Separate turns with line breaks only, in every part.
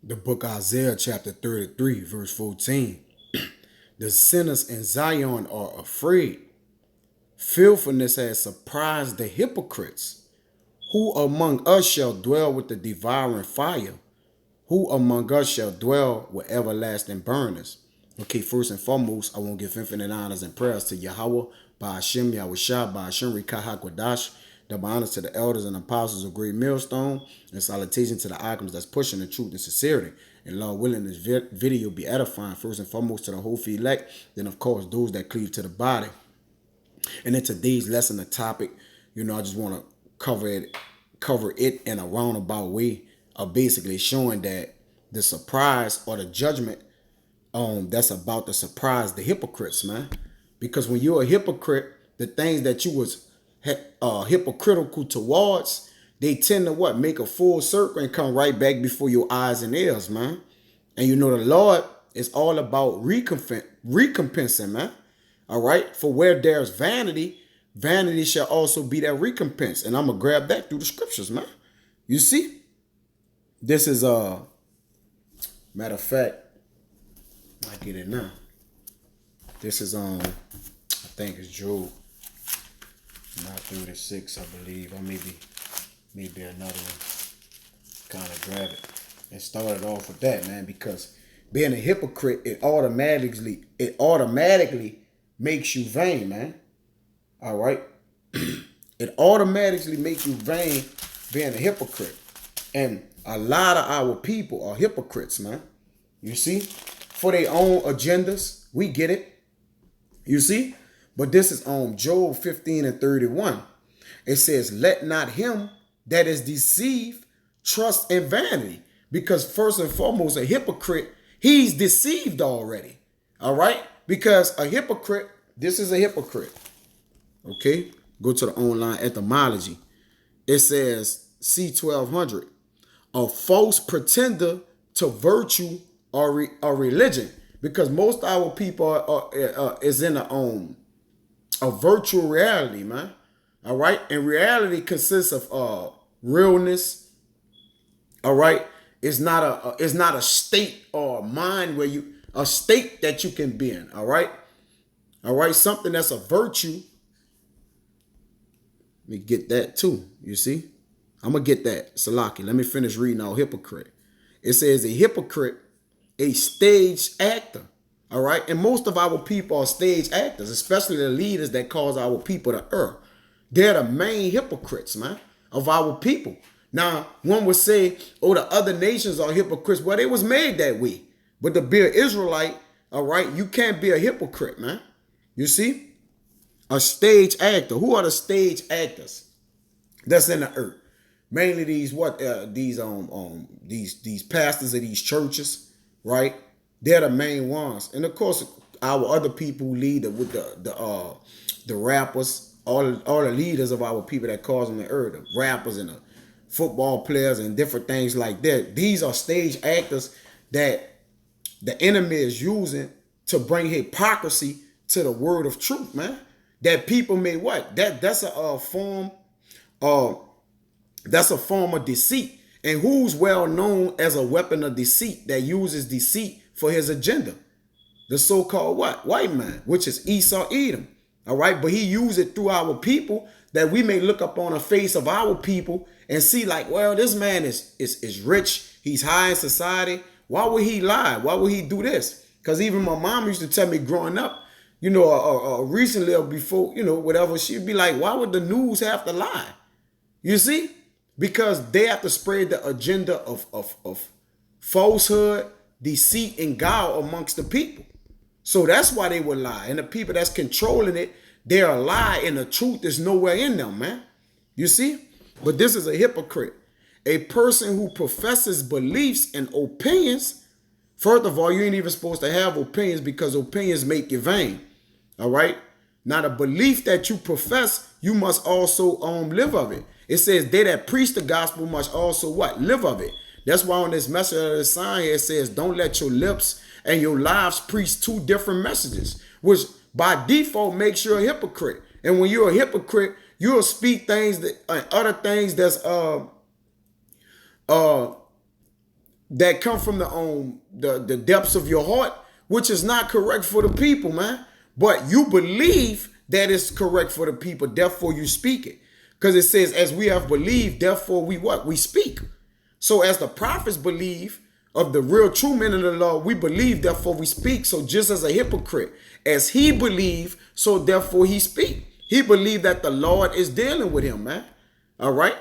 The book Isaiah chapter 33 verse 14. The sinners in Zion are afraid. Fearfulness has surprised the hypocrites. Who among us shall dwell with the devouring fire? Who among us shall dwell with everlasting burners? Okay, first and foremost, I want to give infinite honors and prayers to Yahweh, by Hashem, Yahushua, by Hashem, Rikah HaKodash, double honors to the elders and apostles of Great Millstone, and salutation to the icons that's pushing the truth and sincerity. And Lord willing, this video be edifying first and foremost to the whole elect, then of course those that cleave to the body. And in today's lesson, the topic, I just want to cover it in a roundabout way of basically showing that the surprise or the judgment that's about to surprise the hypocrites, man. Because when you're a hypocrite, the things that you was hypocritical towards, they tend to what? Make a full circle and come right back before your eyes and ears, man. And the Lord is all about recompensing, man. All right? For where there's vanity, vanity shall also be that recompense. And I'm going to grab that through the scriptures, man. You see? This is, matter of fact, I get it now. This is, I think it's Job. Not 36, I believe. Or maybe another one. Kind of grab it. And started off with that, man, because being a hypocrite, it automatically makes you vain, man. All right? It automatically makes you vain being a hypocrite. And a lot of our people are hypocrites, man. You see? For their own agendas. We get it. You see? But this is on Job 15 and 31. It says, let not him that is deceived trust in vanity. Because first and foremost, a hypocrite, he's deceived already. All right? Because a hypocrite, this is a hypocrite. Okay? Go to the online etymology. It says C1200. A false pretender to virtue or religion. Because most of our people is in a virtual reality, man. All right? And reality consists of realness. All right? It's not a state or a mind a state that you can be in. All right? All right? Something that's a virtue. Let me get that too. You see? I'm going to get that. Salaki. Let me finish reading our hypocrite. It says a hypocrite, a stage actor. All right. And most of our people are stage actors, especially the leaders that cause our people to err. They're the main hypocrites, man, of our people. Now, one would say, oh, the other nations are hypocrites. Well, they was made that way. But to be an Israelite, all right, you can't be a hypocrite, man. You see? A stage actor. Who are the stage actors that's in the earth? Mainly these pastors of these churches, right? They're the main ones, and of course our other people who lead with the rappers, all the leaders of our people that cause them the earth, the rappers and the football players and different things like that. These are stage actors that the enemy is using to bring hypocrisy to the word of truth, man. That people may what? That's a form of. That's a form of deceit. And who's well known as a weapon of deceit that uses deceit for his agenda? The so-called what? White man, which is Esau Edom. All right. But he used it through our people that we may look up on the face of our people and see like, well, this man is rich. He's high in society. Why would he lie? Why would he do this? Because even my mom used to tell me growing up, recently or before, whatever, she'd be like, why would the news have to lie? You see? Because they have to spread the agenda of falsehood, deceit, and guile amongst the people. So that's why they would lie. And the people that's controlling it, they're a lie, and the truth is nowhere in them, man. You see? But this is a hypocrite. A person who professes beliefs and opinions. First of all, you ain't even supposed to have opinions because opinions make you vain. All right? Now, the belief that you profess, you must also live of it. It says they that preach the gospel must also what? Live of it. That's why on this message of the sign here it says, don't let your lips and your lives preach two different messages, which by default makes you a hypocrite. And when you're a hypocrite, you'll speak things that other things that's that come from the depths of your heart, which is not correct for the people, man. But you believe that it's correct for the people, therefore you speak it. Because it says, as we have believed, therefore we what? We speak. So as the prophets believe of the real true men of the law, we believe, therefore we speak. So just as a hypocrite, as he believed, so therefore he speak. He believed that the Lord is dealing with him, man. All right.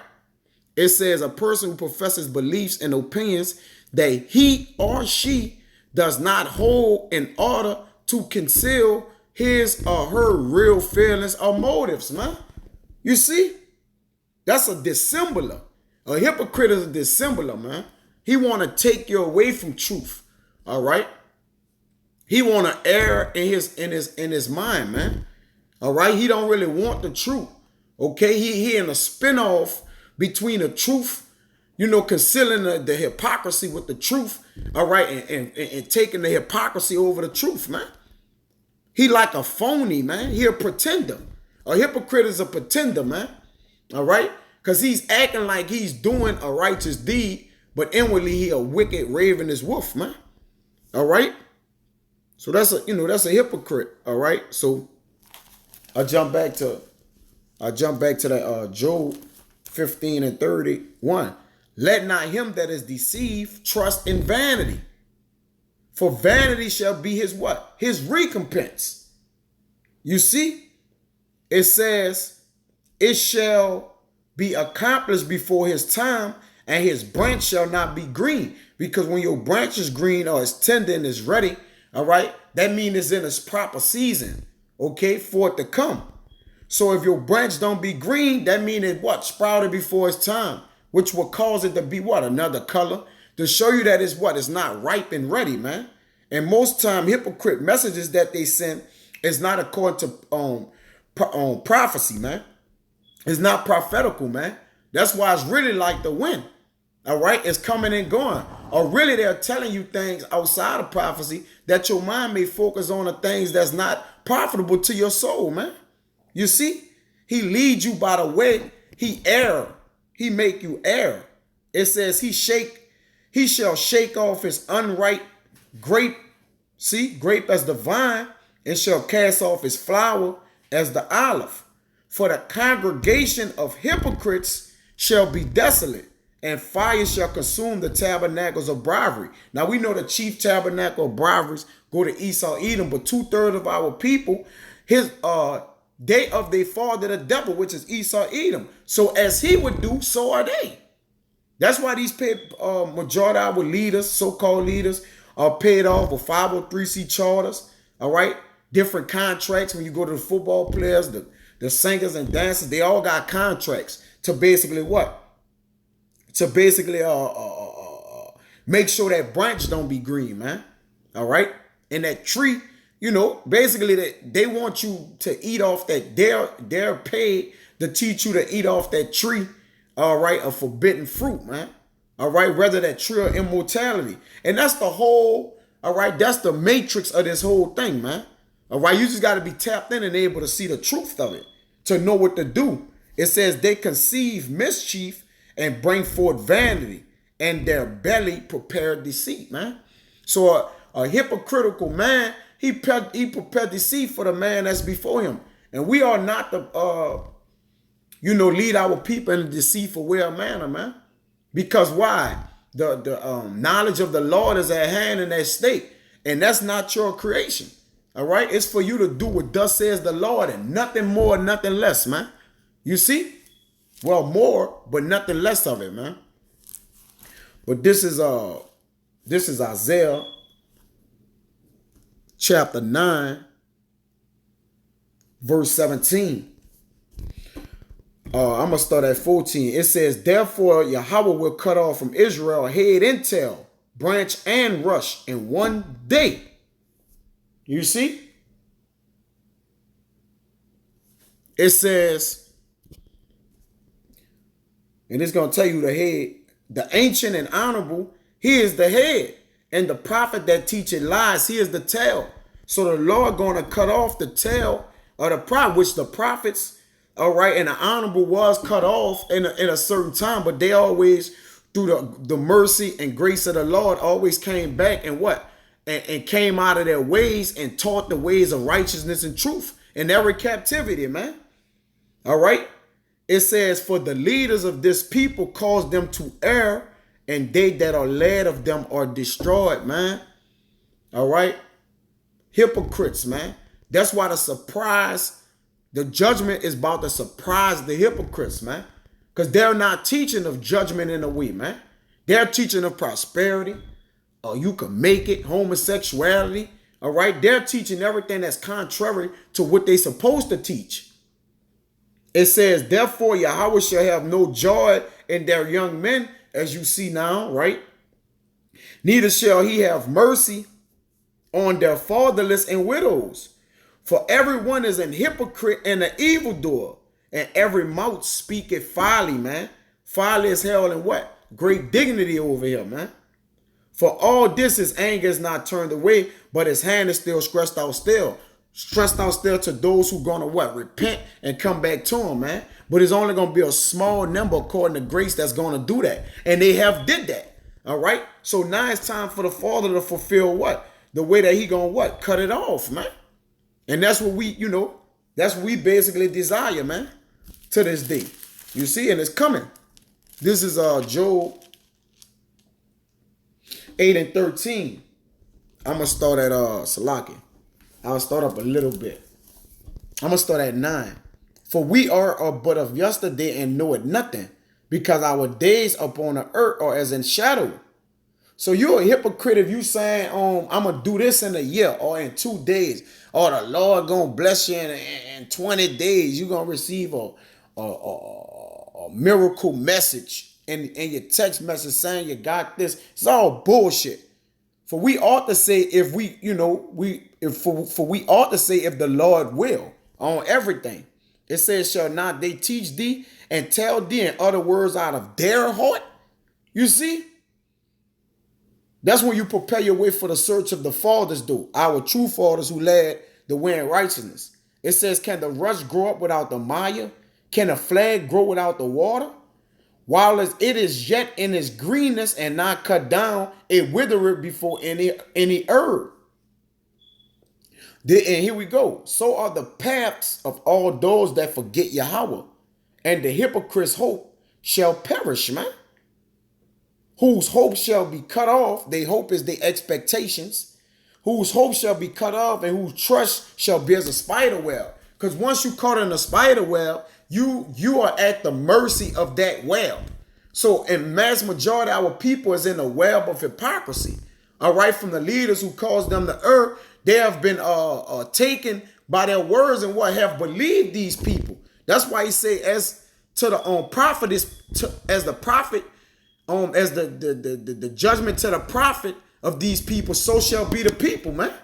It says a person who professes beliefs and opinions that he or she does not hold in order to conceal his or her real feelings or motives, man. You see? That's a dissembler. A hypocrite is a dissembler, man. He want to take you away from truth. All right? He want to err in his mind, man. All right? He don't really want the truth. Okay? He in a spinoff between the truth, concealing the hypocrisy with the truth. All right? And taking the hypocrisy over the truth, man. He like a phony, man. He a pretender. A hypocrite is a pretender, man. All right? Because he's acting like he's doing a righteous deed, but inwardly he a wicked, ravenous wolf, man. All right? So that's a hypocrite. All right? So I jump back to that Job 15 and 31. Let not him that is deceived trust in vanity. For vanity shall be his what? His recompense. You see? It says, it shall be accomplished before his time, and his branch shall not be green. Because when your branch is green or it's tender and it's ready, all right, that means it's in its proper season, okay, for it to come. So if your branch don't be green, that means it what? Sprouted before its time, which will cause it to be what? Another color, to show you that it's what? It's not ripe and ready, man. And most time, hypocrite messages that they send is not according to prophecy, man. It's not prophetical, man. That's why it's really like the wind. All right, it's coming and going. Or really, they're telling you things outside of prophecy that your mind may focus on the things that's not profitable to your soul, man. You see, he leads you by the way. He err. He make you err. It says he shall shake off his unripe grape. See, grape as the vine, and shall cast off his flower as the olive. For the congregation of hypocrites shall be desolate, and fire shall consume the tabernacles of bribery. Now we know the chief tabernacle of briberies go to Esau, Edom, but 2/3 of our people, they of their father the devil, which is Esau, Edom. So as he would do, so are they. That's why these majority of our leaders, so-called leaders, are paid off with 503c charters. All right, different contracts. When you go to the football players, the singers and dancers, they all got contracts to basically what? To basically make sure that branch don't be green, man. All right, and that tree, basically they want you to eat off that. They're paid to teach you to eat off that tree. All right, a forbidden fruit, man. All right, rather that tree of immortality, and that's the whole. All right, that's the matrix of this whole thing, man. All right, you just got to be tapped in and able to see the truth of it, to know what to do. It says they conceive mischief and bring forth vanity, and their belly prepared deceit, man. So a hypocritical man, he prepared deceit for the man that's before him. And we are not to, lead our people in a deceitful way of manner, man. Because why? The knowledge of the Lord is at hand in that state, and that's not your creation. All right, it's for you to do what thus says the Lord, and nothing more, nothing less, man. You see? Well, more, but nothing less of it, man. But this is Isaiah chapter 9, verse 17. I'm going to start at 14. It says, therefore, Yahweh will cut off from Israel head and tail, branch and rush in one day. You see? It says, and it's going to tell you the head, the ancient and honorable, he is the head. And the prophet that teacheth lies, he is the tail. So the Lord going to cut off the tail of the prophet, which the prophets, all right, and the honorable was cut off in a certain time, but they always through the mercy and grace of the Lord, always came back and what? And came out of their ways and taught the ways of righteousness and truth in every captivity, man. All right. It says, for the leaders of this people cause them to err, and they that are led of them are destroyed, man. All right. Hypocrites, man. That's why the judgment is about to surprise the hypocrites, man. Because they're not teaching of judgment in a way, man. They're teaching of prosperity. Or you can make it, homosexuality. All right. They're teaching everything that's contrary to what they're supposed to teach. It says, therefore, Yahweh shall have no joy in their young men, as you see now, right? Neither shall he have mercy on their fatherless and widows. For everyone is an hypocrite and an evildoer, and every mouth speaketh folly, man. Folly is held in what? Great dignity over here, man. For all this, his anger is not turned away, but his hand is still stretched out still. Stretched out still to those who gonna what? Repent and come back to him, man. But it's only gonna be a small number according to grace that's gonna do that. And they have did that. All right. So now it's time for the Father to fulfill what? The way that he gonna what? Cut it off, man. And that's what we, that's what we basically desire, man, to this day. You see, and it's coming. This is Job 8 and 13. I'm gonna start at Salaki. I'll start up a little bit. I'm going to start at 9. For we are but of yesterday and know it nothing, because our days upon the earth are as in shadow. So you're a hypocrite if you saying, I'm going to do this in a year or in 2 days, or the Lord going to bless you in 20 days. You're going to receive a miracle message in your text message saying you got this. It's all bullshit. For we ought to say if we ought to say if the Lord will on everything. It says, shall not they teach thee and tell thee in other words out of their heart? You see? That's when you prepare your way for the search of the fathers do. Our true fathers who led the way in righteousness. It says, can the rush grow up without the mire? Can a flag grow without the water? While it is yet in its greenness and not cut down, it withereth before any herb. And here we go. So are the paths of all those that forget Yahweh, and the hypocrite's hope shall perish, man. Whose hope shall be cut off, their hope is their expectations. Whose hope shall be cut off, and whose trust shall be as a spider web. Because once you caught in a spider web, you are at the mercy of that web. So in mass majority, our people is in a web of hypocrisy. All right, from the leaders who caused them to err, they have been taken by their words and what have believed these people. That's why he say, as to the prophet as the prophet, as the judgment to the prophet of these people, so shall be the people, man.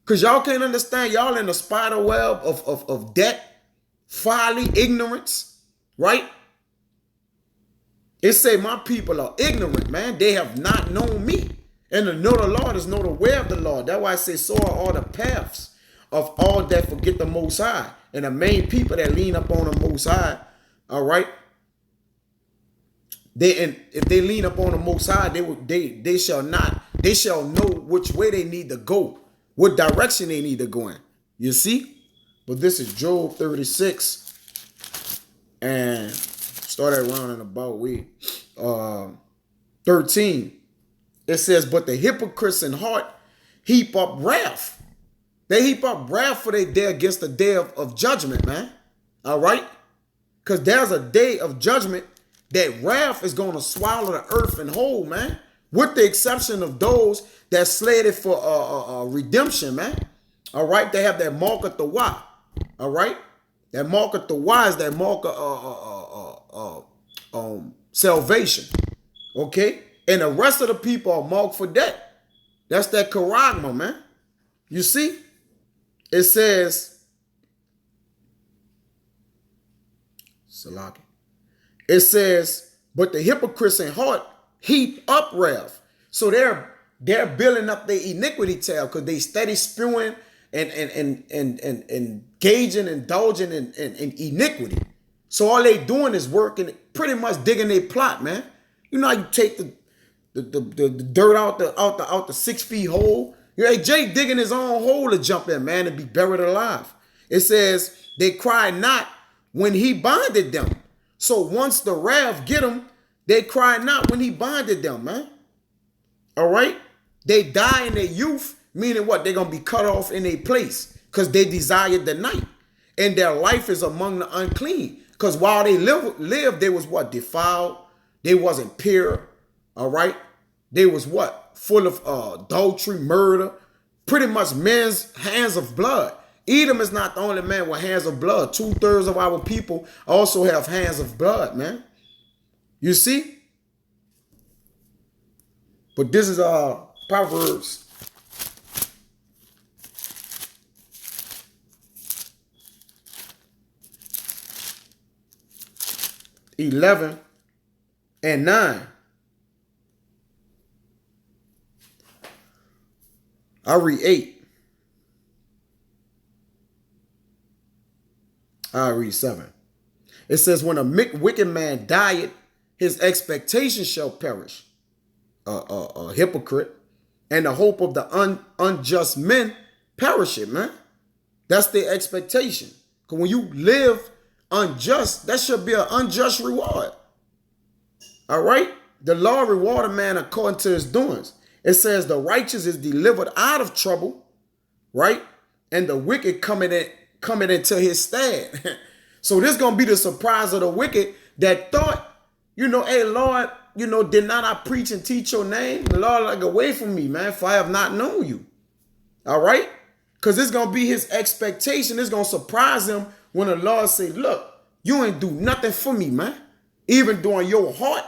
Because y'all can't understand, y'all in the spider web of debt, folly, ignorance, right? It say my people are ignorant, man. They have not known me. And to know the Lord is know the way of the Lord. That's why I say so are all the paths of all that forget the Most High. And the main people that lean up on the Most High, all right? If they lean up on the Most High, they shall know which way they need to go, what direction they need to go in. You see? But this is Job 36, and started around in about 13. It says, but the hypocrites in heart heap up wrath. They heap up wrath for their day against the day of judgment, man. All right? Because there's a day of judgment that wrath is going to swallow the earth and whole, man. With the exception of those that slated for redemption, man. All right? They have that mark at the Y. All right? That mark at the Y is that mark of salvation. Okay? And the rest of the people are marked for death. That's that charagma, man. You see? It says, Salaki. It says, but the hypocrites in heart heap up wrath. So they're building up their iniquity tail because they steady spewing and engaging, indulging in iniquity. So all they doing is working, pretty much digging their plot, man. You know how you take the dirt out the 6 feet hole? Hey, Jay digging his own hole to jump in, man, and be buried alive. It says they cried not when he bonded them. So once the wrath get them, they cried not when he bonded them, man. All right? They die in their youth, meaning what? They're going to be cut off in a place because they desired the night. And their life is among the unclean. Because while they lived, they was what? Defiled. They wasn't pure. All right? They was what? Full of adultery, murder. Pretty much men's hands of blood. Edom is not the only man with hands of blood. 2/3 of our people also have hands of blood, man. You see? But this is Proverbs 11:9. I read 8. I read 7. It says, when a wicked man dieth, his expectation shall perish. A hypocrite. And the hope of the unjust men perisheth, man. That's their expectation. Because when you live unjust, that should be an unjust reward. All right? The Lord reward a man according to his doings. It says the righteous is delivered out of trouble, right? And the wicked coming into his stead. So this is going to be the surprise of the wicked that thought, hey, Lord, did not I preach and teach your name? The Lord, like, away from me, man, for I have not known you. All right? Because it's going to be his expectation. It's going to surprise him when the Lord say, look, you ain't do nothing for me, man. Even during your heart,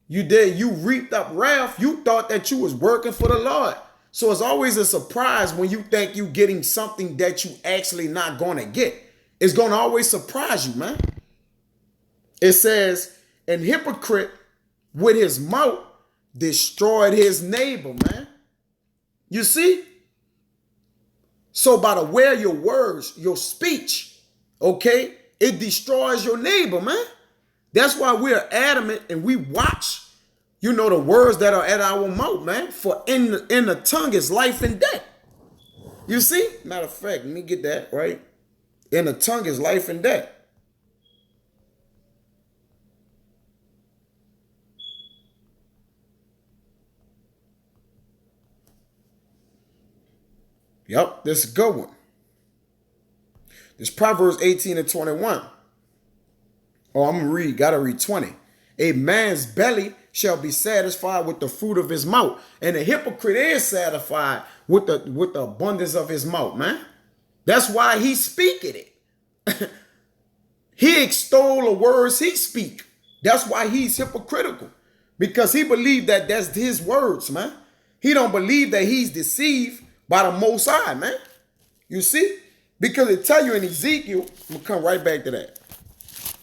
you reaped up wrath. You thought that you was working for the Lord. So it's always a surprise when you think you getting something that you actually not going to get. It's going to always surprise you, man. It says, an hypocrite with his mouth destroyed his neighbor, man. You see? So by the way of your words, your speech, okay, it destroys your neighbor, man. That's why we're adamant and we watch, the words that are at our mouth, man. For in the tongue is life and death. You see? Matter of fact, let me get that, right? In the tongue is life and death. Yep, this is a good one. This Proverbs 18:21. Oh, I'm going to gotta read 20. A man's belly shall be satisfied with the fruit of his mouth. And the hypocrite is satisfied with the abundance of his mouth, man. That's why he speaketh it. He extol the words he speak. That's why he's hypocritical. Because he believed that that's his words, man. He don't believe that he's deceived by the Most High, man. You see? Because it tell you in Ezekiel, I'm going to come right back to that.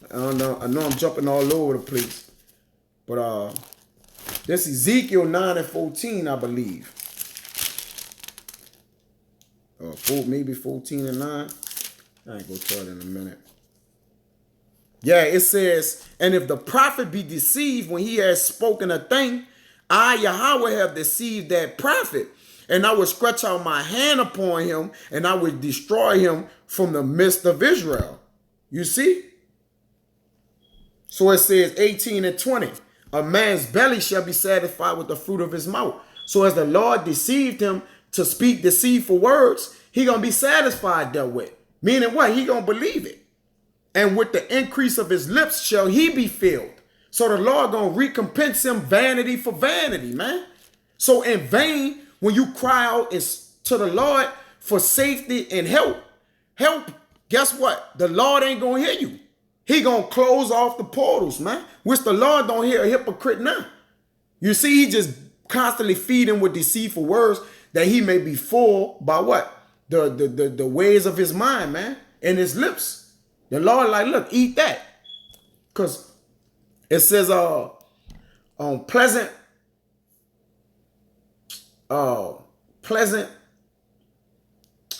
I know I'm jumping all over the place. But this Ezekiel 9:14, I believe. Maybe 14:9. I ain't gonna tell it in a minute. Yeah, it says, and if the prophet be deceived when he has spoken a thing, I, Yahweh, have deceived that prophet. And I will stretch out my hand upon him, and I will destroy him from the midst of Israel. You see? So it says 18:20. A man's belly shall be satisfied with the fruit of his mouth. So as the Lord deceived him to speak deceitful words, he going to be satisfied therewith. Meaning what? He going to believe it. And with the increase of his lips shall he be filled. So the Lord going to recompense him vanity for vanity, man. So in vain, when you cry out to the Lord for safety and help, guess what? The Lord ain't going to hear you. He going to close off the portals, man. Which the Lord don't hear a hypocrite now. You see, he just constantly feeding with deceitful words that he may be full by what? The ways of his mind, man. And his lips. The Lord like, look, eat that. Because it says pleasant,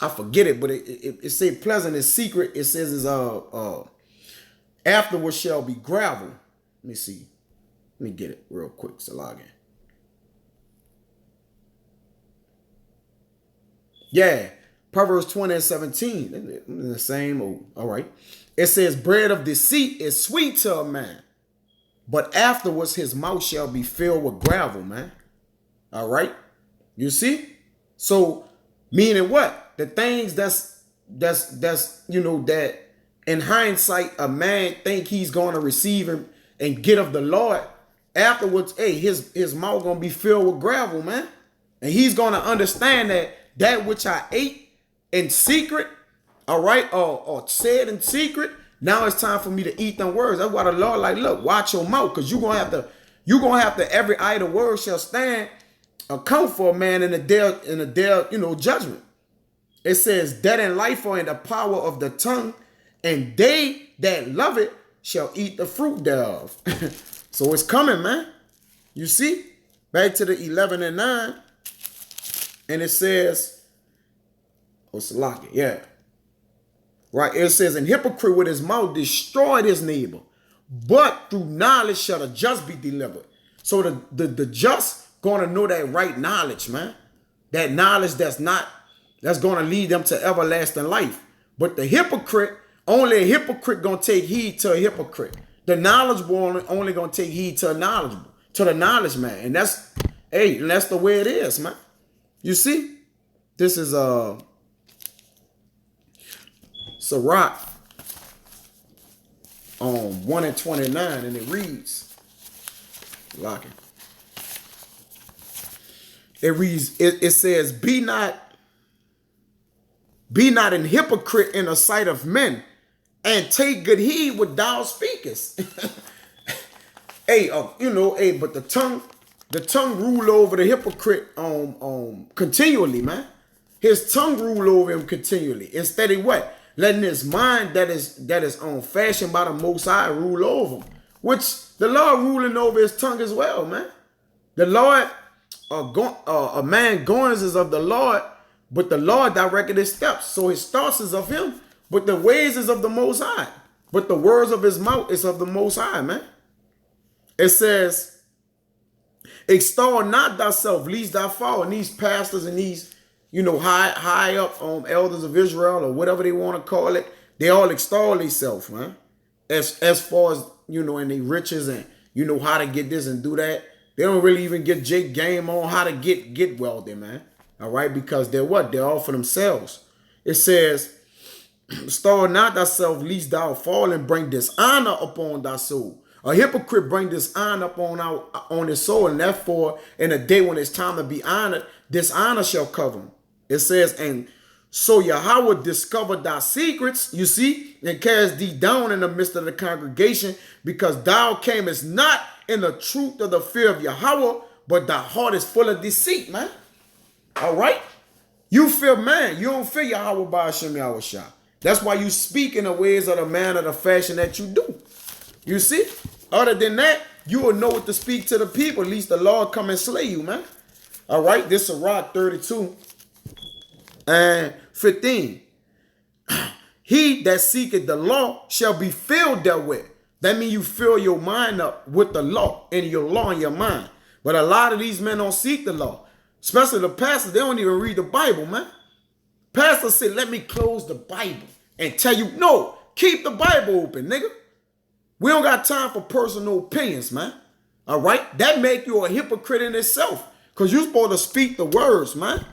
I forget it, but it say pleasant is secret. It says is afterwards shall be gravel. Let me see. Let me get it real quick. So log in. Yeah. Proverbs 20 and 17. The same. Oh, all right. It says, bread of deceit is sweet to a man, but afterwards his mouth shall be filled with gravel, man. All right. You see? So, meaning what? The things that's that in hindsight a man think he's going to receive him and get of the Lord. Afterwards, hey, his mouth gonna be filled with gravel, man. And he's gonna understand that which I ate in secret, all right, or said in secret, now it's time for me to eat them words. That's why the Lord like, look, watch your mouth, because you're gonna have to every idle word shall stand account for a man in the day, judgment. It says, death and life are in the power of the tongue, and they that love it shall eat the fruit thereof. So it's coming, man. You see? Back to the 11 and 9. And it says, Salaki, yeah. Right, it says, and hypocrite with his mouth destroyed his neighbor, but through knowledge shall the just be delivered. So the just gonna know that right knowledge, man. That knowledge that's gonna lead them to everlasting life. But the hypocrite, only a hypocrite gonna take heed to a hypocrite. The knowledgeable only gonna take heed to the knowledge man. And that's the way it is, man. You see? This is Sirach 1 and 29, and it reads, lock it. It reads, it says, be not an hypocrite in the sight of men, and take good heed what thou speakest. But the tongue rule over the hypocrite continually, man. His tongue rule over him continually. Instead of what? Letting his mind that is fashioned by the Most High rule over him. Which the Lord ruling over his tongue as well, man. The Lord, a man goings is of the Lord, but the Lord directed his steps. So his thoughts is of him, but the ways is of the Most High. But the words of his mouth is of the Most High, man. It says, extol not thyself, lest thou fall. And these pastors and these, high up elders of Israel or whatever they want to call it, they all extol themselves, man. As far as, in their riches and, how to get this and do that. They don't really even get Jake game on how to get wealthy, man. All right, because they're what? They're all for themselves. It says, extol not thyself, lest thou fall, and bring dishonor upon thy soul. A hypocrite bring dishonor on his soul, and therefore, in a day when it's time to be honored, dishonor shall cover him. It says, and so Yahweh discovered thy secrets, you see, and cast thee down in the midst of the congregation, because thou camest not in the truth of the fear of Yahweh, but thy heart is full of deceit, man. All right? You fear man. You don't fear Yahweh by Hashem Yahushua. That's why you speak in the ways of the manner, the fashion that you do. You see? Other than that, you will know what to speak to the people. At least the Lord come and slay you, man. All right? This is Sirach 32 and 15. He that seeketh the law shall be filled therewith. That means you fill your mind up with the law and your law in your mind. But a lot of these men don't seek the law. Especially the pastors, they don't even read the Bible, man. Pastors say, let me close the Bible and tell you, no, keep the Bible open, nigga. We don't got time for personal opinions, man. All right? That make you a hypocrite in itself. Because you're supposed to speak the words, man.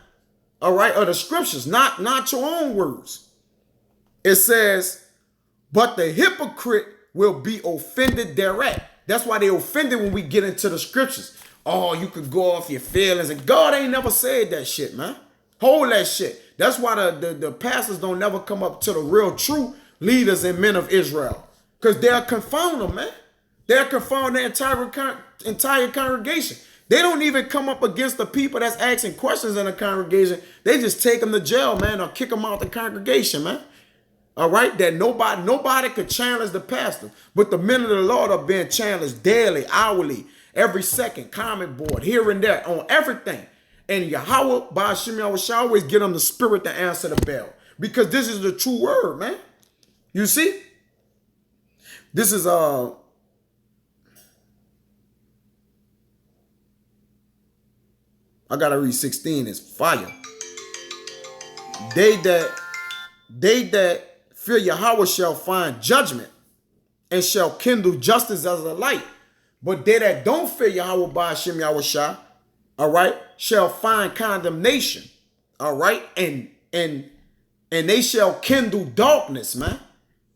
All right? Or the scriptures, not your own words. It says, but the hypocrite will be offended thereat. That's why they offended when we get into the scriptures. Oh, you could go off your feelings. And God ain't never said that shit, man. Hold that shit. That's why the pastors don't never come up to the real true leaders and men of Israel. Because they'll confound them, man. They'll confound the entire congregation. They don't even come up against the people that's asking questions in the congregation. They just take them to jail, man, or kick them out the congregation, man. All right? That nobody could challenge the pastor. But the men of the Lord are being challenged daily, hourly, every second, comment board, here and there, on everything. And Yahweh, by Hashem Yahweh, shall always give them the spirit to answer the bell. Because this is the true word, man. You see? This is I gotta read 16. It's fire. They that fear Yahweh shall find judgment and shall kindle justice as a light. But they that don't fear Yahweh by Hashem Yahushua, all right, shall find condemnation, all right, and they shall kindle darkness, man.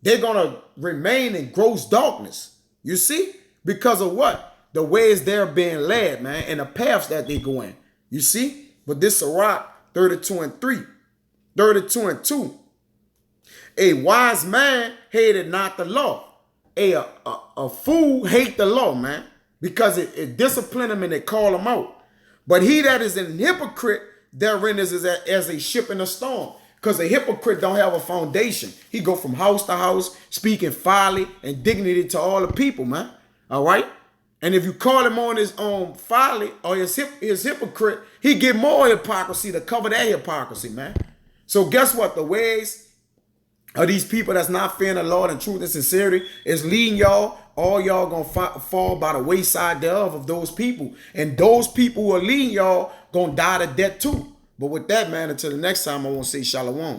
They're gonna remain in gross darkness. You see, because of what? The ways they're being led, man, and the paths that they go in. You see, but this Sirach 32 and 3, 32 and 2. A wise man hated not the law. A fool hate the law, man, because it discipline him and it call him out. But he that is an hypocrite therein is as a ship in a storm. Because a hypocrite don't have a foundation. He go from house to house, speaking folly and dignity to all the people, man. All right? And if you call him on his own folly or his hypocrite, he get more hypocrisy to cover that hypocrisy, man. So guess what? The ways of these people that's not fearing the Lord and truth and sincerity is leading y'all. All y'all gonna fall by the wayside thereof of those people. And those people who are leading y'all gonna die to death too. But with that, man, until the next time, I want to say shalom.